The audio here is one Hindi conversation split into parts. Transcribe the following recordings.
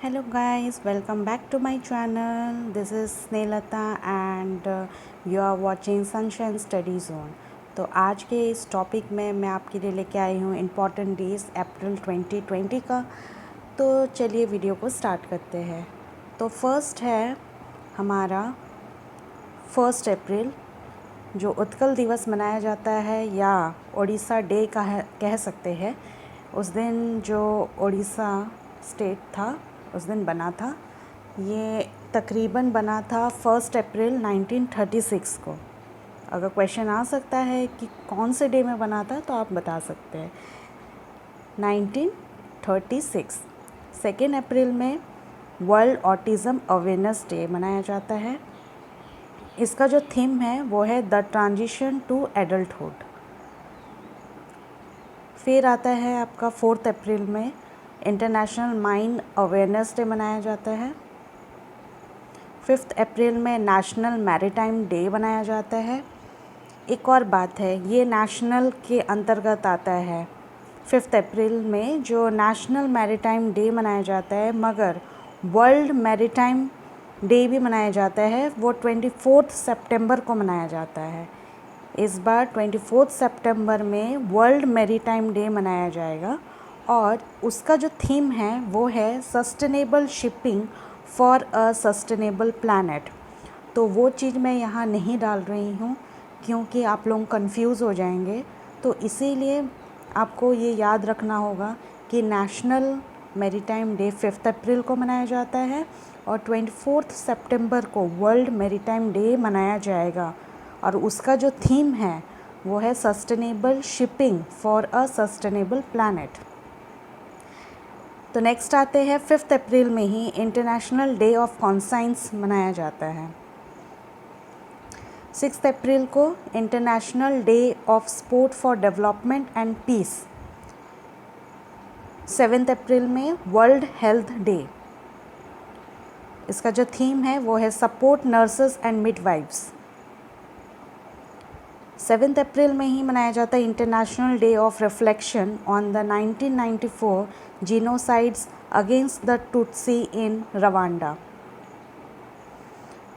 Hello guys, welcome back to my channel. This is Snehata and you are watching Sunshine Study Zone. तो आज के इस टॉपिक में मैं आपके लिए लेके आई हूँ इम्पॉर्टेंट डेज़ अप्रैल 2020 का। तो चलिए वीडियो को स्टार्ट करते हैं। तो फर्स्ट है हमारा 1 अप्रैल, जो उत्कल दिवस मनाया जाता है या ओडिशा डे कह सकते हैं। उस दिन जो ओडिशा स्टेट था उस दिन बना था। ये तकरीबन बना था 1 अप्रैल 1936 को। अगर क्वेश्चन आ सकता है कि कौन से डे में बना था तो आप बता सकते हैं 1936। 2 अप्रैल में वर्ल्ड ऑटिज़म अवेयरनेस डे मनाया जाता है। इसका जो थीम है वो है द ट्रांजिशन टू एडल्टहुड। फिर आता है आपका 4 अप्रैल में इंटरनेशनल माइन अवेयरनेस डे मनाया जाता है। 5 अप्रैल में नेशनल मैरीटाइम डे मनाया जाता है। एक और बात है, ये नेशनल के अंतर्गत आता है। 5 अप्रैल में जो नेशनल मैरीटाइम डे मनाया जाता है, मगर वर्ल्ड मैरीटाइम डे भी मनाया जाता है, वो 24 सितंबर को मनाया जाता है। इस बार 24 सितंबर में वर्ल्ड मैरीटाइम डे मनाया जाएगा और उसका जो थीम है वो है sustainable shipping for a sustainable planet. तो वो चीज़ मैं यहाँ नहीं डाल रही हूँ क्योंकि आप लोग कंफ्यूज हो जाएंगे। तो इसीलिए आपको ये याद रखना होगा कि नेशनल मैरीटाइम डे 5 अप्रैल को मनाया जाता है और 24 सितंबर को वर्ल्ड मैरीटाइम डे मनाया जाएगा और उसका जो थीम है वो है sustainable shipping for a sustainable planet. तो नेक्स्ट आते हैं 5 अप्रैल में ही इंटरनेशनल डे ऑफ कॉन्साइंस मनाया जाता है। 6 अप्रैल को international day of sport for development and peace. 7 अप्रैल में वर्ल्ड हेल्थ डे। इसका जो थीम है वो है सपोर्ट नर्सेस एंड मिडवाइफ्स। 7 अप्रैल में ही मनाया जाता है international day of reflection on the 1994 genocides against the Tutsi in Rwanda.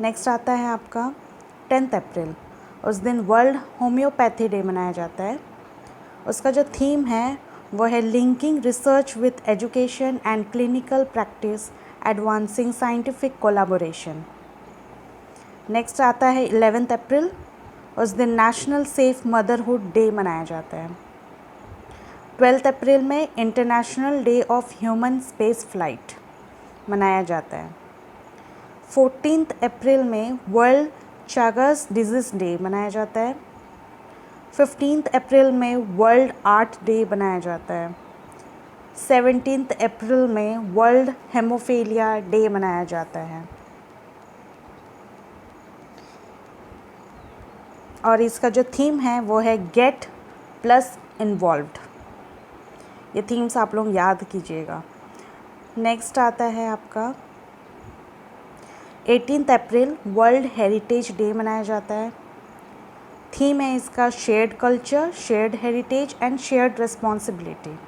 Next आता है आपका 10 अप्रैल। उस दिन वर्ल्ड होम्योपैथी डे मनाया जाता है। उसका जो थीम है वो है linking research with education and clinical practice, advancing scientific collaboration. Next आता है 11 अप्रैल। उस दिन नेशनल सेफ मदरहुड डे मनाया जाता है। 12 अप्रैल में international day of human space flight मनाया जाता है। 14 अप्रैल में वर्ल्ड चागर्स डिजीज़ डे मनाया जाता है। 15 अप्रैल में वर्ल्ड आर्ट डे मनाया जाता है। 17 अप्रैल में वर्ल्ड हेमोफीलिया डे मनाया जाता है। और इसका जो थीम है वो है गेट प्लस इन्वॉल्व्ड। ये थीम्स आप लोग याद कीजिएगा। नेक्स्ट आता है आपका 18 अप्रैल वर्ल्ड हेरिटेज डे मनाया जाता है। थीम है इसका shared culture, shared heritage and shared responsibility.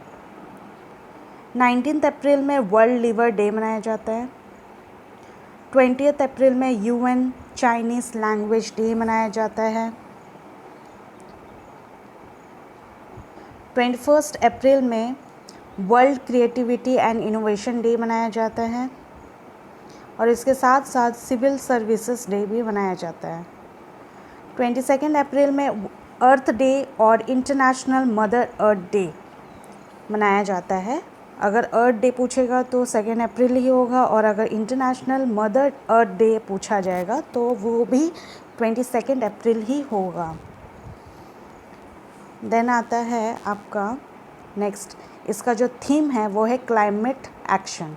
19 अप्रैल में वर्ल्ड लिवर डे मनाया जाता है। 20 अप्रैल में UN चाइनीज़ लैंग्वेज डे मनाया जाता है। 21 अप्रैल में world creativity and innovation day मनाया जाता है और इसके साथ साथ सिविल सर्विसेज डे भी मनाया जाता है। 22 अप्रैल में अर्थ डे और इंटरनेशनल मदर अर्थ डे मनाया जाता है। अगर अर्थ डे पूछेगा तो 2 अप्रैल ही होगा और अगर इंटरनेशनल मदर अर्थ डे पूछा जाएगा तो वो भी 22 अप्रैल ही होगा। देन आता है आपका नेक्स्ट, इसका जो थीम है वो है क्लाइमेट एक्शन।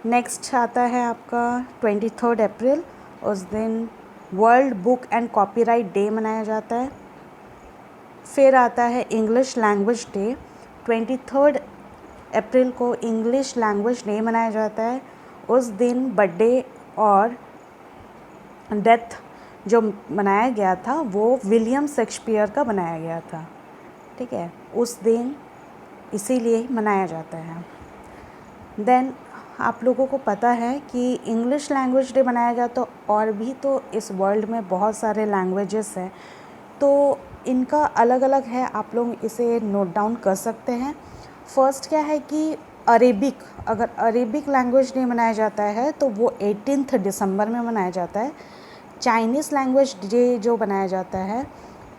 नेक्स्ट आता है आपका 23 अप्रैल। उस दिन world book and copyright day मनाया जाता है। फिर आता है इंग्लिश लैंग्वेज डे। 23 अप्रैल को इंग्लिश लैंग्वेज डे मनाया जाता है। उस दिन बर्थडे और डेथ जो मनाया गया था वो विलियम शेक्सपियर का बनाया गया था, ठीक है, उस दिन इसीलिए मनाया जाता है। देन आप लोगों को पता है कि इंग्लिश लैंग्वेज डे मनाया जाता तो और भी तो इस वर्ल्ड में बहुत सारे लैंग्वेजेस हैं, तो इनका अलग अलग है, आप लोग इसे नोट डाउन कर सकते हैं। फर्स्ट क्या है कि अरेबिक, अगर अरेबिक लैंग्वेज डे मनाया जाता है तो वो 18 दिसंबर में मनाया जाता है। चाइनीज़ लैंग्वेज डे जो मनाया जाता है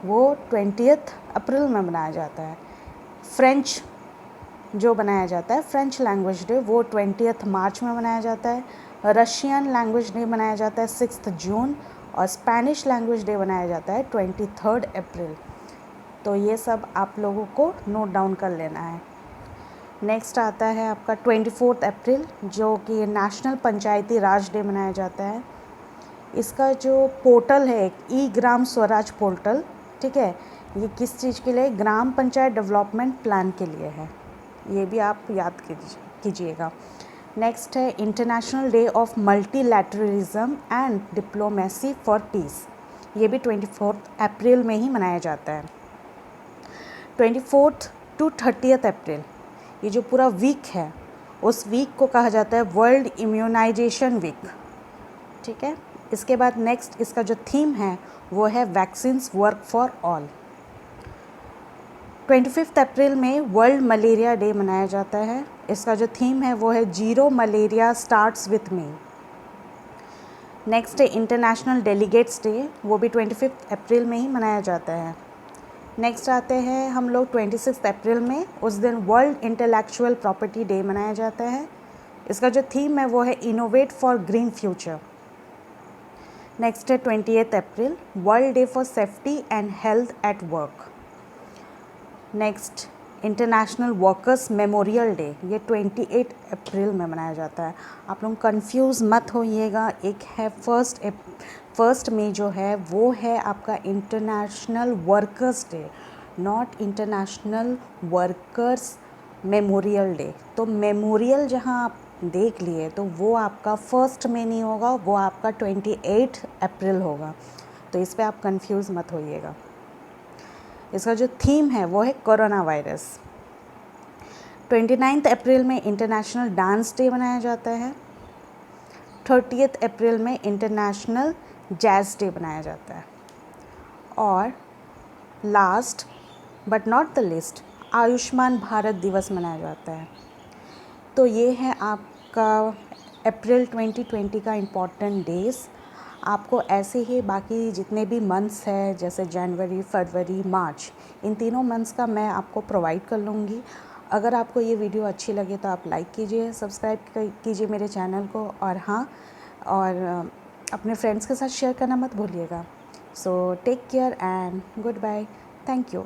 वो 20 अप्रैल में मनाया जाता है। फ्रेंच जो बनाया जाता है, फ्रेंच लैंग्वेज डे, वो 20 मार्च में मनाया जाता है। रशियन लैंग्वेज डे मनाया जाता है 6 जून, और स्पेनिश लैंग्वेज डे मनाया जाता है 23 अप्रैल। तो ये सब आप लोगों को नोट डाउन कर लेना है। नेक्स्ट आता है आपका 24 अप्रैल, जो कि नेशनल पंचायती राज डे मनाया जाता है। इसका जो पोर्टल है, ई ग्राम स्वराज पोर्टल, ठीक है, ये किस चीज़ के लिए? ग्राम पंचायत डेवलपमेंट प्लान के लिए है, ये भी आप याद कीजिएगा। नेक्स्ट है international day of multilateralism and diplomacy for piece, ये भी 24 अप्रैल में ही मनाया जाता है। 24 to 30 अप्रैल, ये जो पूरा वीक है उस वीक को कहा जाता है वर्ल्ड इम्यूनाइजेशन वीक, ठीक है। इसके बाद नेक्स्ट इसका जो थीम है वो है वैक्सीन्स वर्क फॉर ऑल। 25 अप्रैल में वर्ल्ड मलेरिया डे मनाया जाता है। इसका जो थीम है वो है zero malaria starts with me. Next है इंटरनेशनल डेलीगेट्स डे, वो भी 25 अप्रैल में ही मनाया जाता है। नेक्स्ट आते हैं हम लोग 26 अप्रैल में, उस दिन वर्ल्ड इंटेलेक्चुअल प्रॉपर्टी डे मनाया जाता है। इसका जो थीम है वो है innovate for green future. Next है 28 अप्रैल, world day for safety and health at work. Next international workers memorial day, ये 28 अप्रैल में मनाया जाता है। आप लोग कंफ्यूज मत होइएगा, एक है फर्स्ट में जो है वो है आपका international workers day, not international workers memorial day. तो मेमोरियल जहाँ आप देख लिए तो वो आपका फर्स्ट में नहीं होगा, वो आपका 28 अप्रैल होगा, तो इस पर आप कंफ्यूज मत होइएगा। इसका जो थीम है वो है कोरोना वायरस। 29 अप्रैल में इंटरनेशनल डांस डे मनाया जाता है। 30 अप्रैल में इंटरनेशनल जैज़ डे मनाया जाता है। और last but not the list, Ayushman Bharat दिवस मनाया जाता है। तो ये है आपका अप्रैल 2020 का इम्पोर्टेंट डेज़। आपको ऐसे ही बाकी जितने भी मंथ्स हैं, जैसे जनवरी, फरवरी, मार्च, इन तीनों मंथ्स का मैं आपको प्रोवाइड कर लूँगी। अगर आपको ये वीडियो अच्छी लगे तो आप लाइक कीजिए, सब्सक्राइब कीजिए मेरे चैनल को, और हाँ, और अपने फ्रेंड्स के साथ शेयर करना मत भूलिएगा। So take care and goodbye, thank you.